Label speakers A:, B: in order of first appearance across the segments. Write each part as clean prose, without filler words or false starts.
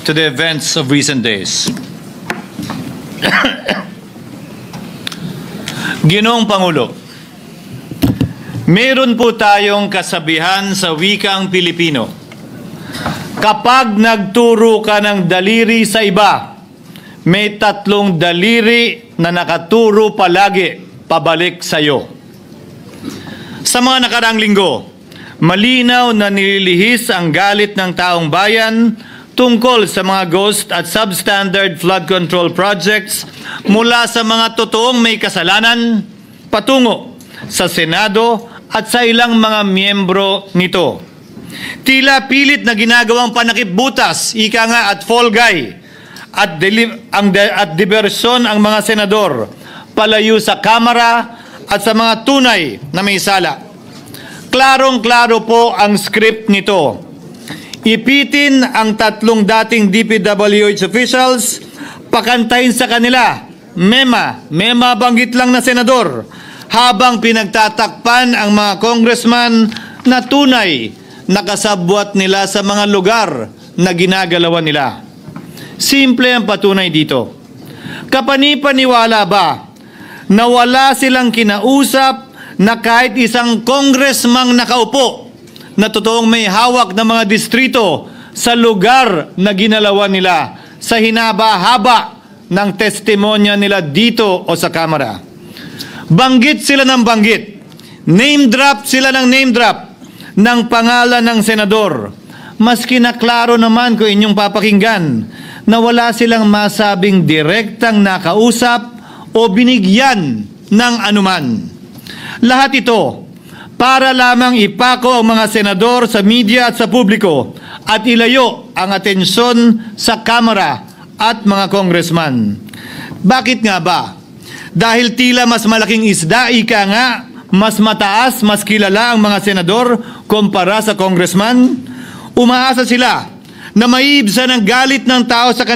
A: to the events of recent days. Ginoong Pangulo, meron po tayong kasabihan sa wikang Pilipino. Kapag nagturo ka ng daliri sa iba, may tatlong daliri na nakaturo palagi pabalik sa iyo. Sa mga nakaraang linggo, malinaw na nililihis ang galit ng taong bayan tungkol sa mga ghost at substandard flood control projects mula sa mga totoong may kasalanan patungo sa Senado at sa ilang mga miyembro nito. Tila pilit na ginagawang panakipbutas, ika nga at fall guy, at diversyon ang mga senador palayo sa Kamara at sa mga tunay na may sala. Klarong-klaro po ang script nito. Ipitin ang tatlong dating DPWH officials, pakantayin sa kanila, mema banggit lang na senador, habang pinagtatakpan ang mga congressman na tunay nakasabwat nila sa mga lugar na ginagalawan nila. Simple ang patunay dito. Kapani-paniwala ba na wala silang kinausap na kahit isang congressman nakaupo na totoong may hawak ng mga distrito sa lugar na ginalawan nila sa hinaba-haba ng testimonya nila dito o sa Kamara? Banggit sila ng banggit, name drop sila ng name drop ng pangalan ng senador. Maski na klaro naman kung inyong papakinggan na wala silang masabing direktang nakausap o binigyan ng anuman. Lahat ito para lamang ipako ang mga senador sa media at sa publiko at ilayo ang atensyon sa Kamara at mga congressman. Bakit nga ba? Dahil tila mas malaking isda, ika nga, mas mataas, mas kilala ang mga senador kumpara sa congressman? Umaasa sila na maiibsan ang galit ng tao sa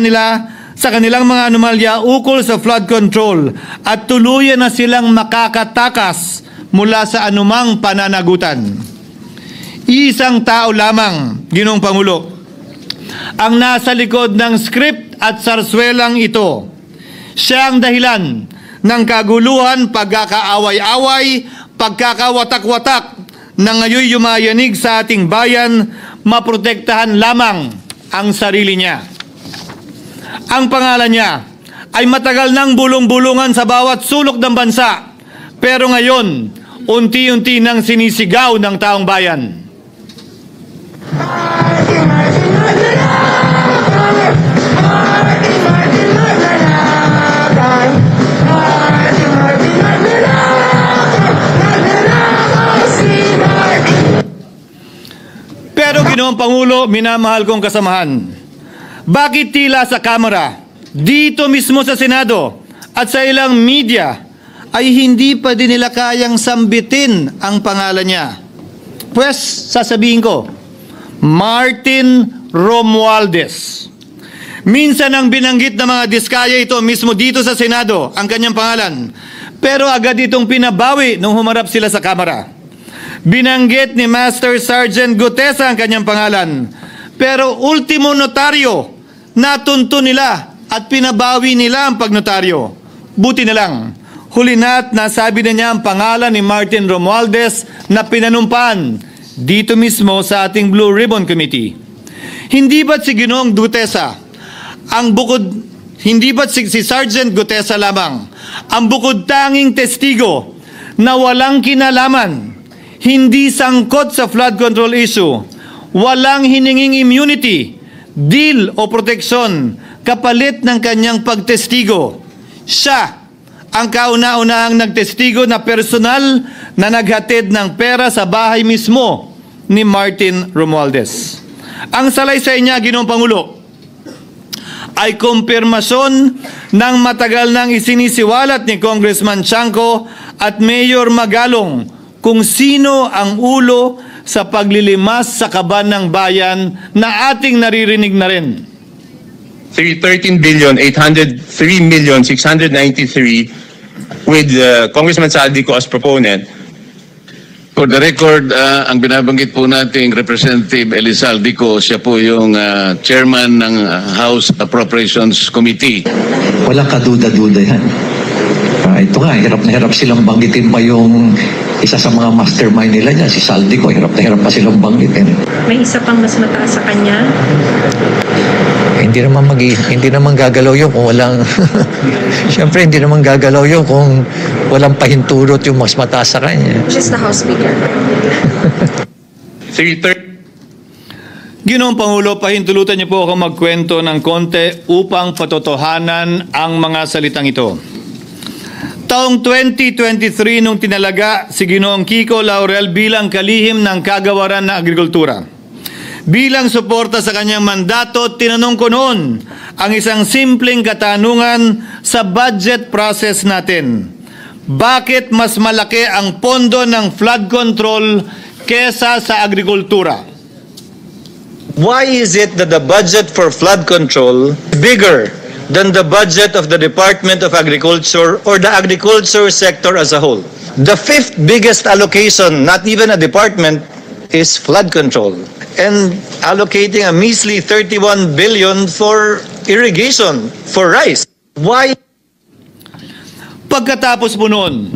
A: kanilang mga anomalya ukol sa flood control at tuluyan na silang makakatakas mula sa anumang pananagutan. Isang tao lamang, Ginoong Pangulo, ang nasa likod ng script at sarswelang ito. Siya ang dahilan ng kaguluhan, pagkakaaway-away, pagkakawatak-watak na ngayon yumayanig sa ating bayan, maprotektahan lamang ang sarili niya. Ang pangalan niya ay matagal nang bulong-bulungan sa bawat sulok ng bansa, pero ngayon, unti-unti nang sinisigaw ng taong bayan. Pero Ginoong Pangulo, minamahal kong kasamahan, bakit tila sa Kamara, dito mismo sa Senado at sa ilang media ay hindi pa din nila kayang sambitin ang pangalan niya? Pues, sasabihin ko, Martin Romualdez. Minsan ang binanggit ng mga diskaya ito mismo dito sa Senado, ang kanyang pangalan. Pero agad itong pinabawi nung humarap sila sa Kamara. Binanggit ni Master Sergeant Gutesa ang kanyang pangalan. Pero ultimo notaryo, natunto nila at pinabawi nila ang pagnotaryo. Buti na lang, huli na't nasabi na niya ang pangalan ni Martin Romualdez na pinanumpaan dito mismo sa ating Blue Ribbon Committee. Hindi ba't si Ginoong Gutesa hindi ba't si Sergeant Gutesa lamang ang bukod tanging testigo na walang kinalaman, hindi sangkot sa flood control issue, walang hininging immunity, deal o proteksyon kapalit ng kanyang pagtestigo? Siya ang kauna-unahang nagtestigo na personal na naghatid ng pera sa bahay mismo ni Martin Romualdez. Ang salaysay niya, Ginoong Pangulo, ay kumpirmasyon ng matagal nang isinisiwalat ni Congressman Chanco at Mayor Magalong kung sino ang ulo sa paglilimas sa kaban ng bayan na ating naririnig na rin.
B: 13,803,693 with Congressman Saldico as proponent For the record, ang binabanggit po nating Representative Elizalde siya po yung chairman ng House Appropriations Committee.
C: Walang kaduda-duda yan. Ito nga, hirap na hirap silang banggitin pa yung isa sa mga mastermind nila niya, si Saldico. Hirap na hirap pa silang banggitin.
D: May isa pang mas mataas sa kanya?
C: Hindi naman gagalaw yun kung walang... Siyempre, hindi naman gagalaw yun kung walang pahintulot yung mas mataas sa kanya.
D: Just the House Speaker.
A: Ginoong Pangulo, pahintulutan niyo po ako magkwento ng konti upang patotohanan ang mga salitang ito. Taong 2023 nung tinalaga si Ginoong Kiko Laurel bilang kalihim ng kagawaran ng agrikultura. Bilang suporta sa kanyang mandato, tinanong ko noon ang isang simpleng katanungan sa budget process natin. Bakit mas malaki ang pondo ng flood control kesa sa agrikultura?
E: Why is it that the budget for flood control is bigger than the budget of the Department of Agriculture or the agriculture sector as a whole? The fifth biggest allocation, not even a department, is flood control. And allocating a measly 31 billion for irrigation, for rice. Why?
A: Pagkatapos po noon,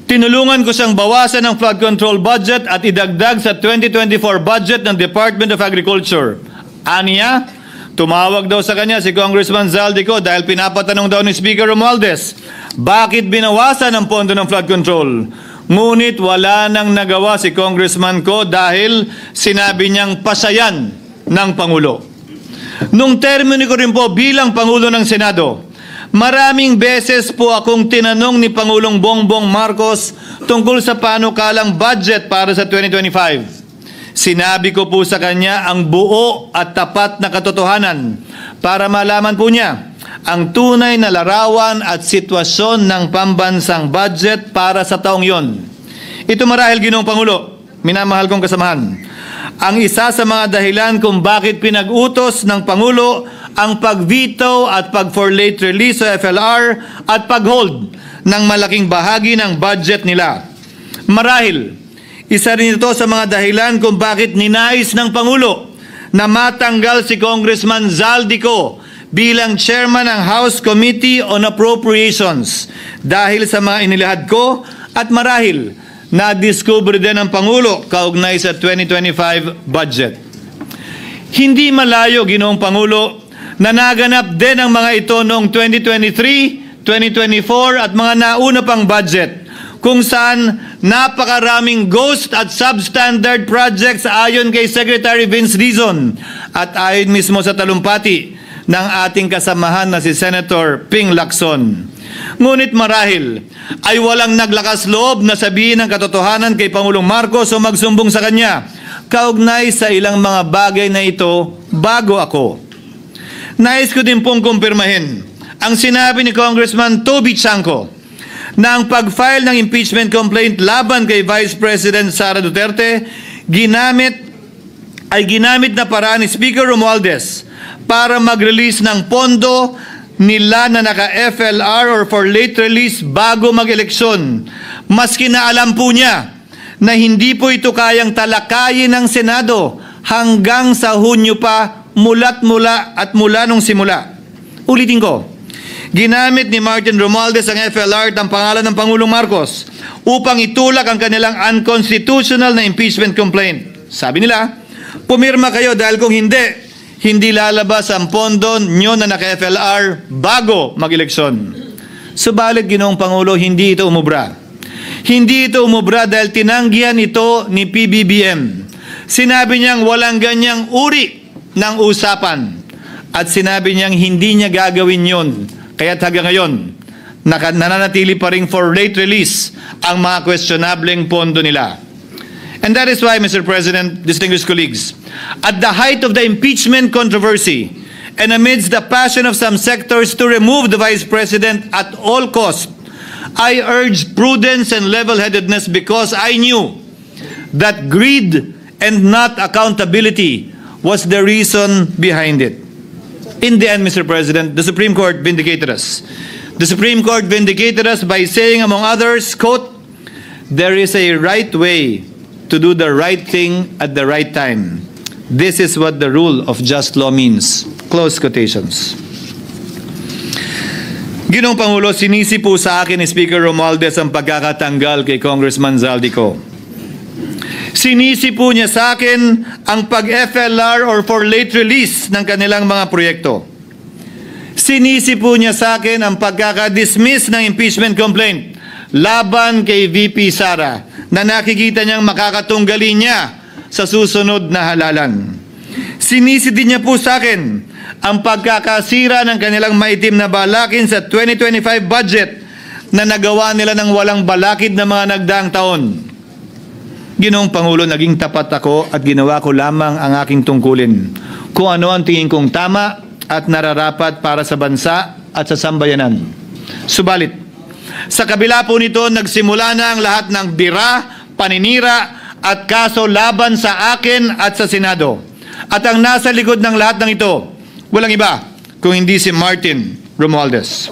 A: tinulungan ko siyang bawasan ang flood control budget at idagdag sa 2024 budget ng Department of Agriculture. Aniya, tumawag daw sa kanya si Congressman Zaldico dahil pinapatanong daw ni Speaker Romualdez, bakit binawasan ang pondo ng flood control? Ngunit wala nang nagawa si Congressman ko dahil sinabi niyang pasayan ng Pangulo. Nung termino ko rin po bilang Pangulo ng Senado, maraming beses po akong tinanong ni Pangulong Bongbong Marcos tungkol sa panukalang budget para sa 2025. Sinabi ko po sa kanya ang buo at tapat na katotohanan para malaman po niya ang tunay na larawan at sitwasyon ng pambansang budget para sa taong yon. Ito marahil, Ginoong Pangulo, minamahal kong kasamahan, ang isa sa mga dahilan kung bakit pinag-utos ng Pangulo ang pag-veto at pag-for late release sa FLR at pag-hold ng malaking bahagi ng budget nila. Marahil, isa rin ito sa mga dahilan kung bakit ninais ng Pangulo na matanggal si Congressman Zaldico bilang chairman ng House Committee on Appropriations dahil sa mga inilahad ko at marahil na-discover din ng Pangulo kaugnay sa 2025 budget. Hindi malayo, Ginoong Pangulo, na naganap din ang mga ito noong 2023, 2024 at mga nauna pang budget kung saan napakaraming ghost at substandard projects ayon kay Secretary Vince Dizon at ayon mismo sa talumpati ng ating kasamahan na si Senator Ping Lacson. Ngunit marahil ay walang naglakas loob na sabihin ang katotohanan kay Pangulong Marcos o magsumbong sa kanya kaugnay sa ilang mga bagay na ito bago ako. Nais ko din pong kumpirmahin ang sinabi ni Congressman Toby Chanco na ang pag-file ng impeachment complaint laban kay Vice President Sara Duterte ginamit na paraan ni Speaker Romualdez para mag-release ng pondo nila na naka-FLR or for late release bago mag-eleksyon. Maski na alam po niya na hindi po ito kayang talakayin ng Senado hanggang sa Hunyo pa mula nung simula. Ulitin ko, ginamit ni Martin Romualdez ang FLR at ang pangalan ng Pangulong Marcos upang itulak ang kanilang unconstitutional na impeachment complaint. Sabi nila, pumirma kayo dahil kung hindi lalabas ang pondo nyo na naka-FLR bago mag-eleksyon. Subalit, Ginoong Pangulo, hindi ito umubra. Hindi ito umubra dahil tinanggihan ito ni PBBM. Sinabi niyang walang ganyang uri ng usapan at sinabi niyang hindi niya gagawin yon. Kaya't hanggang ngayon, nananatili pa rin for late release ang mga questionableng pondo nila. And that is why, Mr. President, distinguished colleagues, at the height of the impeachment controversy and amidst the passion of some sectors to remove the Vice President at all costs, I urged prudence and level-headedness because I knew that greed and not accountability was the reason behind it. In the end, Mr. President, the Supreme Court vindicated us. The Supreme Court vindicated us by saying, among others, quote, "There is a right way to do the right thing at the right time. This is what the rule of just law means. Close quotations. Ginoong Pangulo, sinisi po sa akin ni Speaker Romualdez ang pagkakatanggal kay Congressman Zaldico. Sinisi po niya sa akin ang pag-FLR or for late release ng kanilang mga proyekto. Sinisi po niya sa akin ang pagkakadismiss ng impeachment complaint laban kay VP Sara na nakikita niyang makakatunggali niya sa susunod na halalan. Sinisi din niya po sa akin ang pagkakasira ng kanilang maitim na balakin sa 2025 budget na nagawa nila ng walang balakid na mga nagdaang taon. Ginoong Pangulo, naging tapat ako at ginawa ko lamang ang aking tungkulin. Kung ano ang tingin kong tama at nararapat para sa bansa at sa sambayanan. Subalit, sa kabila po nito, nagsimula na ang lahat ng dira, paninira at kaso laban sa akin at sa Senado. At ang nasa likod ng lahat ng ito, walang iba kung hindi si Martin Romualdez.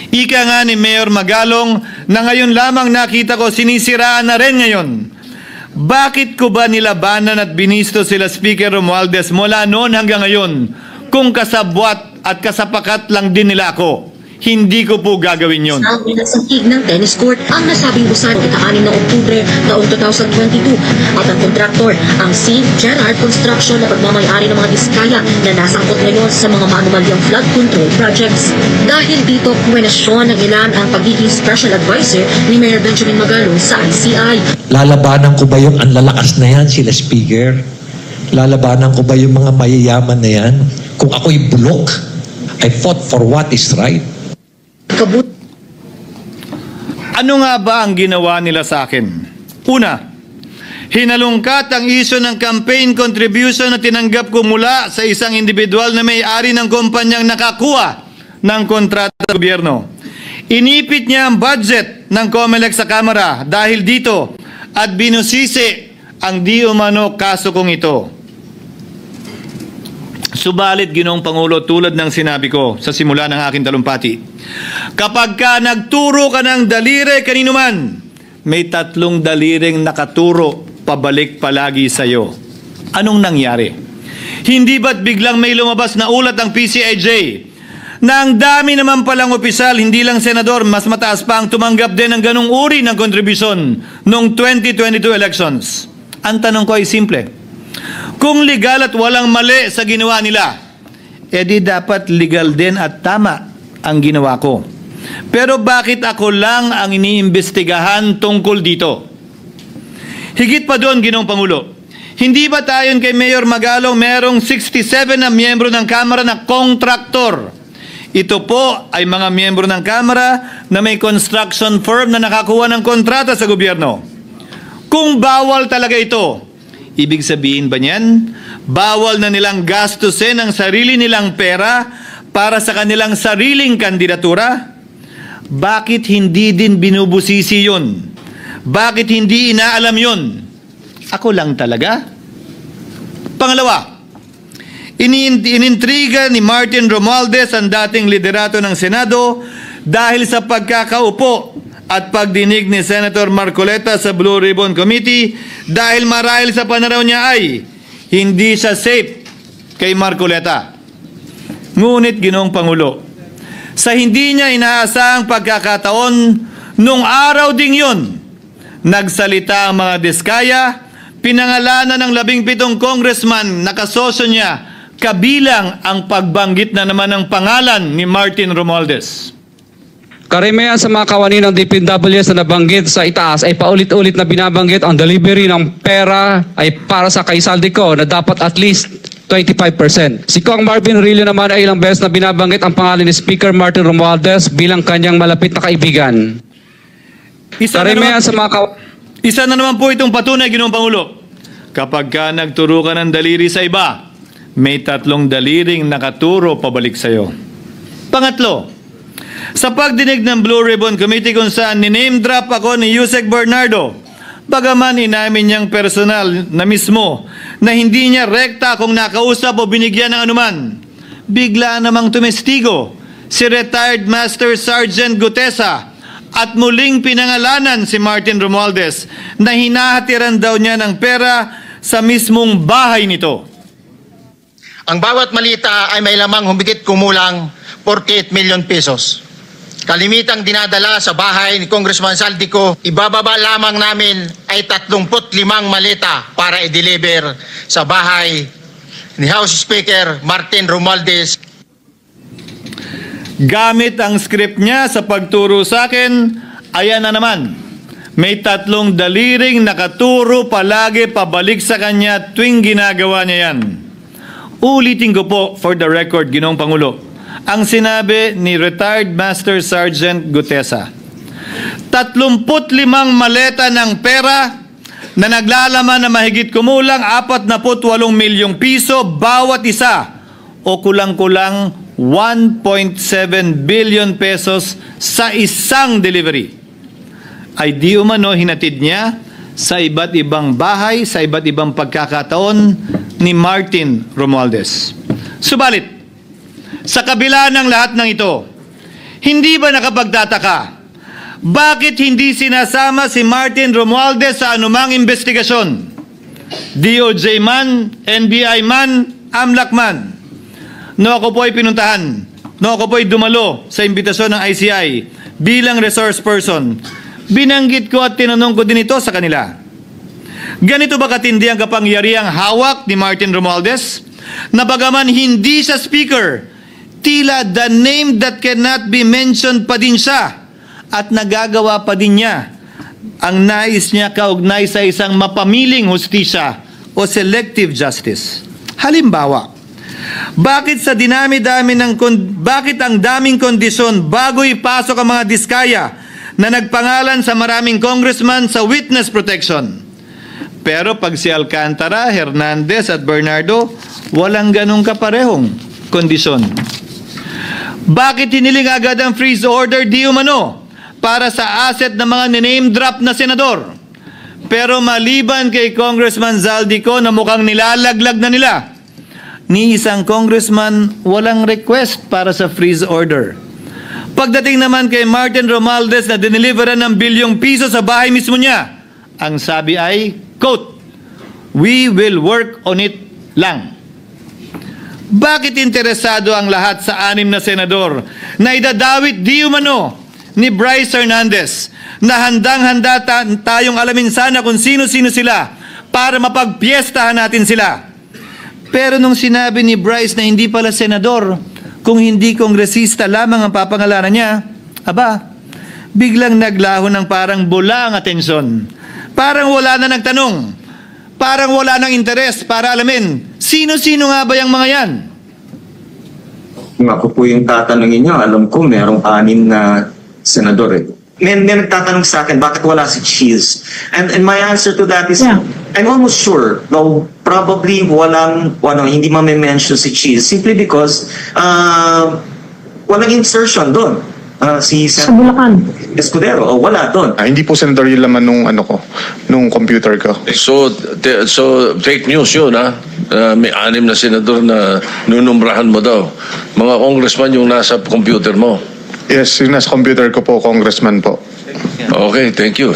A: Ika nga ni Mayor Magalong na ngayon lamang nakita ko sinisiraan na rin ngayon. Bakit ko ba nilabanan at binisto sila Speaker Romualdez mula noon hanggang ngayon kung kasabwat at kasapakat lang din nila ako? Hindi ko po gagawin yun.
F: Sa pinasakig ng tennis court ang nasabing busan ika-6 ng Oktubre taong 2022 at ang kontraktor ang St. Gerard Construction na pagmamayari ng mga diskaya na nasangkot ngayon sa mga maanumalyang flood control projects. Dahil dito, kwenasyon ng ilan ang pagiging special advisor ni Mayor Benjamin Magalong sa ICI.
C: Lalabanan ko ba yung ang lalakas na yan, sila Speaker? Lalabanan ko ba yung mga mayayaman na yan? Kung ako'y bulok, I fought for what is right.
A: Ano nga ba ang ginawa nila sa akin? Una, hinalungkat ang isyo ng campaign contribution na tinanggap ko mula sa isang individual na may-ari ng kumpanyang nakakuha ng kontrata sa gobyerno. Inipit niya ang budget ng COMELEC sa Kamara dahil dito at binusisi ang di umano kaso kong ito. Subalit, Ginoong Pangulo, tulad ng sinabi ko sa simula ng aking talumpati, kapag ka nagturo ka ng daliri kanino man, may 3 daliring nakaturo pabalik palagi sa iyo. Anong nangyari? Hindi ba't biglang may lumabas na ulat ng PCIJ na ang dami naman palang opisyal, hindi lang senador, mas mataas pa ang tumanggap din ng ganung uri ng kontribusyon noong 2022 elections? Ang tanong ko ay simple. Kung legal at walang mali sa ginawa nila, edi dapat legal din at tama ang ginawa ko. Pero bakit ako lang ang iniimbestigahan tungkol dito? Higit pa doon, Ginoong Pangulo, hindi ba tayon kay Mayor Magalong merong 67 na miyembro ng Kamara na kontraktor? Ito po ay mga miyembro ng Kamara na may construction firm na nakakuha ng kontrata sa gobyerno. Kung bawal talaga ito, ibig sabihin ba niyan, bawal na nilang gastusin ang sarili nilang pera para sa kanilang sariling kandidatura? Bakit hindi din binubusisi yun? Bakit hindi inaalam yun? Ako lang talaga? Pangalawa, inintriga ni Martin Romualdez ang dating liderato ng Senado dahil sa pagkakaupo at pagdinig ni Senator Marcoleta sa Blue Ribbon Committee dahil marahil sa pananaw niya ay hindi siya safe kay Marcoleta. Ngunit, Ginoong Pangulo, sa hindi niya inaasahang pagkakataon, nung araw ding yun, nagsalita ang mga diskaya, pinangalanan ng 17 congressman na kasosyo niya, kabilang ang pagbanggit na naman ng pangalan ni Martin Romualdez.
G: Karamihan sa mga kawani ng DPWH na nabanggit sa itaas ay paulit-ulit na binabanggit ang delivery ng pera ay para sa kay Zaldico na dapat at least 25%. Si Kong Marvin Rillo naman ay ilang beses na binabanggit ang pangalan ni Speaker Martin Romualdez bilang kanyang malapit na kaibigan. Isa
A: na naman po itong patunay, Ginoong Pangulo. Kapag ka nagturo ka ng daliri sa iba, may 3 daliring nakaturo pabalik sa iyo. Pangatlo, sa pagdinig ng Blue Ribbon Committee kung saan niname drop ako ni Yusek Bernardo, bagaman inamin niyang personal na mismo na hindi niya rekta kung nakausap o binigyan ng anuman, bigla namang tumestigo si retired Master Sergeant Gutesa, at muling pinangalanan si Martin Romualdez na hinahatiran daw niya ng pera sa mismong bahay nito.
H: Ang bawat malita ay may lamang humigit kumulang 48 million pesos. Kalimitang dinadala sa bahay ni Congressman Saldico, ibababa lamang namin ay 35 malita para i-deliver sa bahay ni House Speaker Martin Romualdez.
A: Gamit ang script niya sa pagturo sa akin, ayan na naman. May 3 daliring nakaturo palagi pabalik sa kanya tuwing ginagawa niya yan. Ulitin ko po for the record, Ginoong Pangulo, ang sinabi ni retired Master Sergeant Gutesa. 35 maleta ng pera na naglalaman na mahigit kumulang 48 milyong piso bawat isa o kulang-kulang 1.7 billion pesos sa isang delivery. Ay di umano hinatid niya sa iba't ibang bahay, sa iba't ibang pagkakataon ni Martin Romualdez. Subalit, sa kabila ng lahat ng ito, hindi ba nakapagtataka? Bakit hindi sinasama si Martin Romualdez sa anumang investigasyon? DOJ man, NBI man, AMLAC man. No ako po ay pinuntahan, no ako po ay dumalo sa imbitasyon ng ICI bilang resource person. Binanggit ko at tinanong ko din ito sa kanila. Ganito ba katindi ang kapangyarihang hawak ni Martin Romualdez? Na bagaman hindi siya speaker, tila the name that cannot be mentioned pa din siya at nagagawa pa din niya ang nais niya kaugnay sa isang mapamiling hustisya o selective justice. Halimbawa, bakit ang daming kondisyon bago ipasok ang mga diskaya na nagpangalan sa maraming congressman sa witness protection? Pero pag si Alcantara, Hernandez at Bernardo, walang ganong kaparehong kondisyon. Bakit hiniling agad ang freeze order di umano para sa asset ng mga name drop na senador? Pero maliban kay Congressman Zaldico na mukhang nilalaglag na nila, ni isang congressman walang request para sa freeze order. Pagdating naman kay Martin Romualdez na dineliveran ng bilyong piso sa bahay mismo niya, ang sabi ay, quote, "We will work on it lang." Bakit interesado ang lahat sa 6 na senador na idadawit di umano ni Bryce Hernandez na handang-handa tayong alamin sana kung sino-sino sila para mapagpiestahan natin sila? Pero nung sinabi ni Bryce na hindi pala senador, kung hindi kongresista lamang ang papangalanan niya, aba, biglang naglaho ng parang bula ang atensyon. Parang wala na nagtanong. Parang wala nang interes para alamin, sino-sino nga ba yung mga yan?
I: Kung ako po yung tatanungin niyo, alam ko merong 6 na senador eh. May nagtatanong sa akin, bakit wala si Cheese? And my answer to that is, I'm almost sure, though probably hindi ma-mention si Cheese, simply because walang insertion doon. Si
F: Sa Bulacan.
I: Escudero, wala doon.
J: Hindi po senador yung laman nung computer ko.
B: So fake news yun, ha? May 6 na senador na nunumbrahan mo daw. Mga congressman yung nasa computer mo.
J: Yes, yung nasa computer ko po, congressman po.
B: Okay, thank you.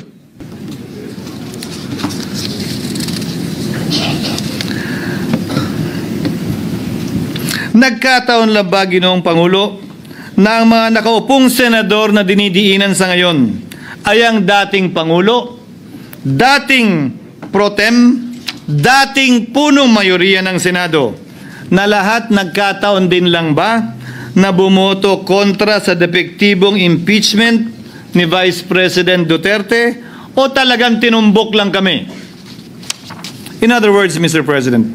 A: Nagkataon lang ba, Ginoong Pangulo, na ang mga nakaupong senador na dinidiinan sa ngayon ay ang dating Pangulo, dating pro tem, dating punong mayoriya ng Senado, na lahat nagkataon din lang ba na bumoto kontra sa depektibong impeachment ni Vice President Duterte o talagang tinumbok lang kami? In other words, Mr. President,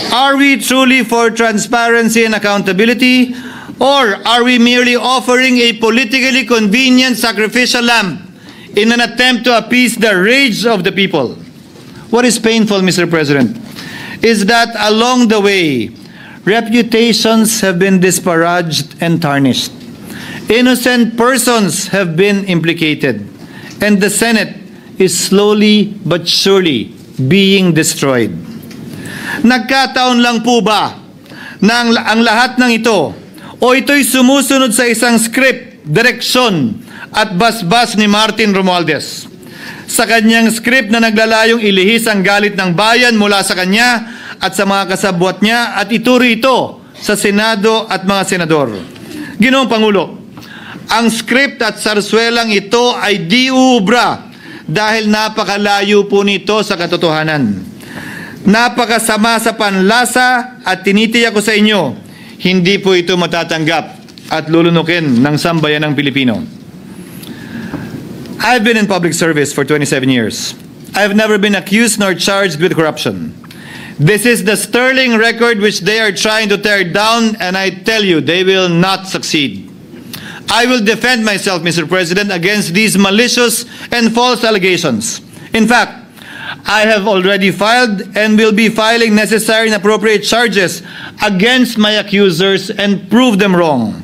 A: are we truly for transparency and accountability, or are we merely offering a politically convenient sacrificial lamb in an attempt to appease the rage of the people? What is painful, Mr. President, is that along the way, reputations have been disparaged and tarnished. Innocent persons have been implicated, and the Senate is slowly but surely being destroyed. Nagkataon lang po ba na ang lahat ng ito o ito'y sumusunod sa isang script, direksyon at basbas ni Martin Romualdez. Sa kanyang script na naglalayong ilihis ang galit ng bayan mula sa kanya at sa mga kasabwat niya at ituro ito sa Senado at mga senador. Ginoong Pangulo, ang script at sarswelang ito ay di uubra dahil napakalayo po nito sa katotohanan. Napakasama sa panlasa at tinitiyak ko sa inyo, hindi po ito matatanggap at lulunukin ng sambayanang Pilipino. I've been in public service for 27 years. I've never been accused nor charged with corruption. This is the sterling record which they are trying to tear down, and I tell you, they will not succeed. I will defend myself, Mr. President, against these malicious and false allegations. In fact, I have already filed and will be filing necessary and appropriate charges against my accusers and prove them wrong.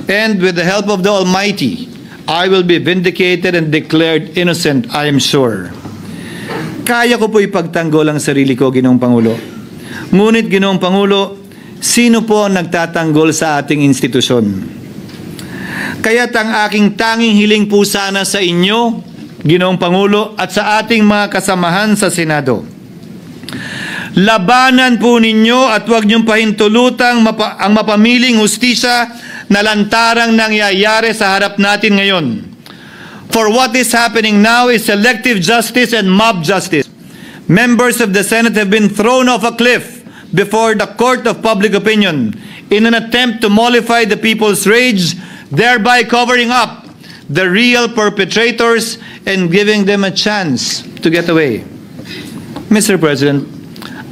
A: And with the help of the Almighty, I will be vindicated and declared innocent, I am sure. Kaya ko po ipagtanggol ang sarili ko, Ginoong Pangulo. Ngunit, Ginoong Pangulo, sino po ang nagtatanggol sa ating institusyon? Kaya't ang aking tanging hiling po sana sa inyo, Ginoong Pangulo, at sa ating mga kasamahan sa Senado. Labanan po ninyo at huwag niyong pahintulutang ang mapamiling hustisya na lantarang nangyayari sa harap natin ngayon. For what is happening now is selective justice and mob justice. Members of the Senate have been thrown off a cliff before the court of public opinion in an attempt to mollify the people's rage, thereby covering up the real perpetrators and giving them a chance to get away. Mr. President,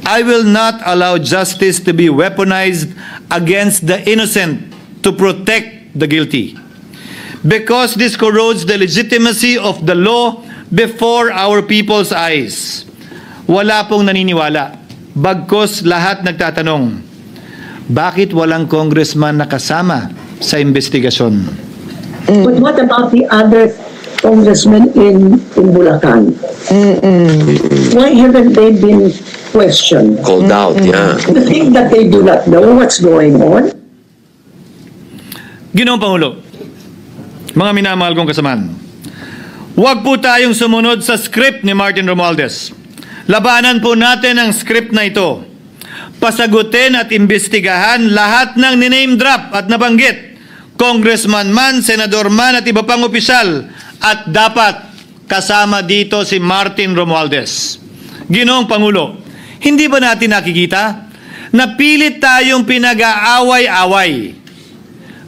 A: I will not allow justice to be weaponized against the innocent to protect the guilty, because this corrodes the legitimacy of the law before our people's eyes. Wala pong naniniwala, bagkos lahat nagtatanong, bakit walang congressman nakasama sa investigasyon?
K: But what about the other congressmen in Bulacan? Why haven't they been questioned?
L: Called out, yeah.
K: You think that they do not know what's going on?
A: Ginoong Pangulo, mga minamahal kong kasamahan, huwag po tayong sumunod sa script ni Martin Romualdez. Labanan po natin ang script na ito. Pasagutin at imbestigahan lahat ng niname drop at nabanggit, congressman man, senador man at iba pang opisyal, at dapat kasama dito si Martin Romualdez. Ginoong Pangulo, hindi ba natin nakikita na pilit tayong pinag-aaway-away?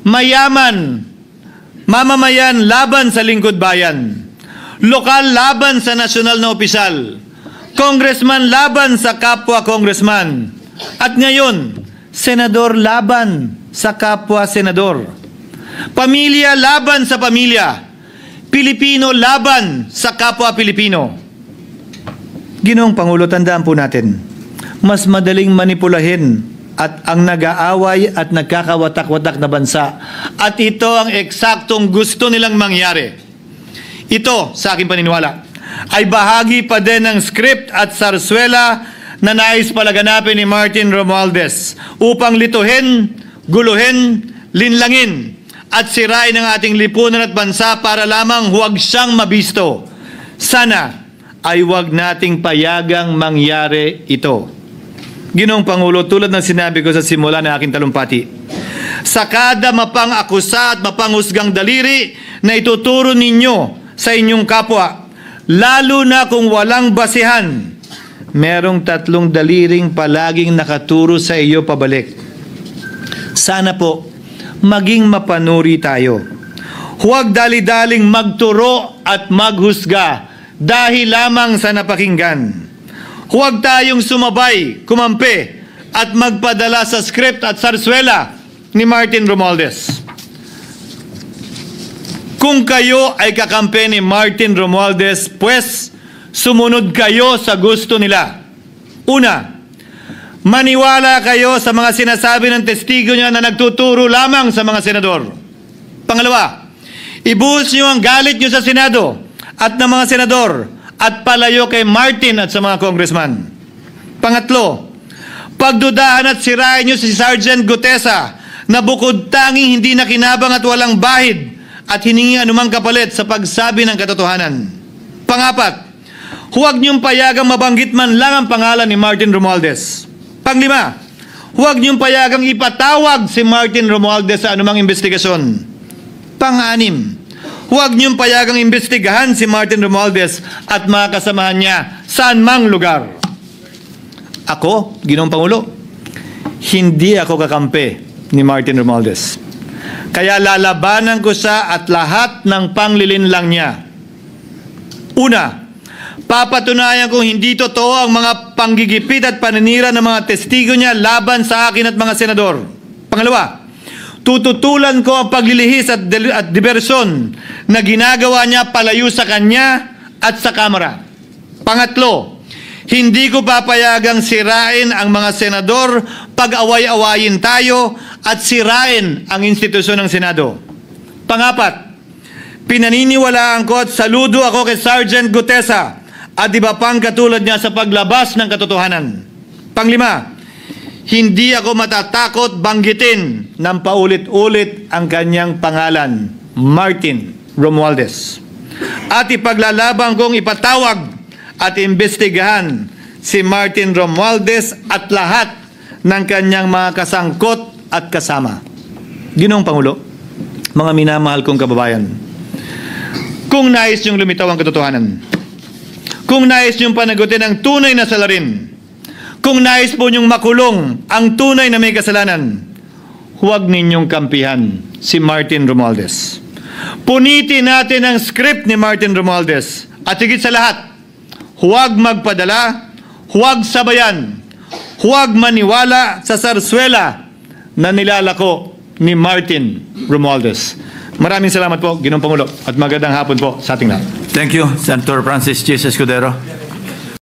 A: Mayaman, mamamayan laban sa lingkod bayan, lokal laban sa nasyonal na opisyal, congressman laban sa kapwa congressman, at ngayon, senador laban sa kapwa senador, pamilya laban sa pamilya, Pilipino laban sa kapwa Pilipino. Ginoong Pangulo, tandaan po natin, mas madaling manipulahin at ang nag-aaway at nagkakawatak-watak na bansa. At ito ang eksaktong gusto nilang mangyari. Ito, sa aking paniniwala, ay bahagi pa din ng script at sarswela na nais palaganapin ni Martin Romualdez upang lituhin, guluhin, linlangin at sirain ang ating lipunan at bansa para lamang huwag siyang mabisto. Sana ay huwag nating payagang mangyari ito. Ginoong Pangulo, tulad ng sinabi ko sa simula ng aking talumpati, sa kada mapang-akusa at mapanghusgang daliri na ituturo ninyo sa inyong kapwa, lalo na kung walang basihan, merong 3 daliring palaging nakaturo sa iyo pabalik. Sana po, maging mapanuri tayo. Huwag dali-daling magturo at maghusga dahil lamang sa napakinggan. Huwag tayong sumabay, kumampi, at magpadala sa script at sarswela ni Martin Romualdez. Kung kayo ay kakampi ni Martin Romualdez, pues sumunod kayo sa gusto nila. Una, maniwala kayo sa mga sinasabi ng testigo niya na nagtuturo lamang sa mga senador. Pangalawa, ibuhos niyo ang galit niyo sa Senado at ng mga senador at palayo kay Martin at sa mga congressman. Pangatlo, pagdudahan at sirain niyo si Sergeant Gutesa na bukod tanging hindi nakinabang at walang bahid at hiningi anumang kapalit sa pagsabi ng katotohanan. Pangapat, huwag niyong payagang mabanggit man lang ang pangalan ni Martin Romualdez. Panglima, huwag niyong payagang ipatawag si Martin Romualdez sa anumang investigasyon. Pang-anim, huwag niyong payagang imbestigahan si Martin Romualdez at mga kasamahan niya saan mang lugar. Ako, Ginoong Pangulo, hindi ako kakampi ni Martin Romualdez. Kaya lalabanan ko siya at lahat ng panglilinlang niya. Una, papatunayan kong hindi totoo ang mga panggigipit at paninira ng mga testigo niya laban sa akin at mga senador. Pangalawa, tututulan ko ang paglilihis at diversyon na ginagawa niya palayo sa kanya at sa Kamara. Pangatlo, hindi ko papayagang sirain ang mga senador pag away-awayin tayo at sirain ang institusyon ng Senado. Pangapat, pinaniniwalaan ko at saludo ako kay Sergeant Gutesa at iba pang katulad niya sa paglabas ng katotohanan. Panglima, hindi ako matatakot banggitin ng paulit-ulit ang kanyang pangalan, Martin Romualdez. At ipaglalaban kong ipatawag at imbestigahan si Martin Romualdez at lahat ng kanyang mga kasangkot at kasama. Ginoong Pangulo, mga minamahal kong kababayan, kung nais niyong lumitaw ang katotohanan, kung nais niyong panagutin ang tunay na salarin, kung nais po niyong makulong ang tunay na may kasalanan, huwag ninyong kampihan si Martin Romualdez. Punitin natin ang script ni Martin Romualdez at higit sa lahat, huwag magpadala, huwag sabayan, huwag maniwala sa sarswela na nilalako ni Martin Romualdez. Maraming salamat po, Ginoong Pangulo, at magandang hapon po sa ating lahat.
L: Thank you, Senator Francis J. Escudero.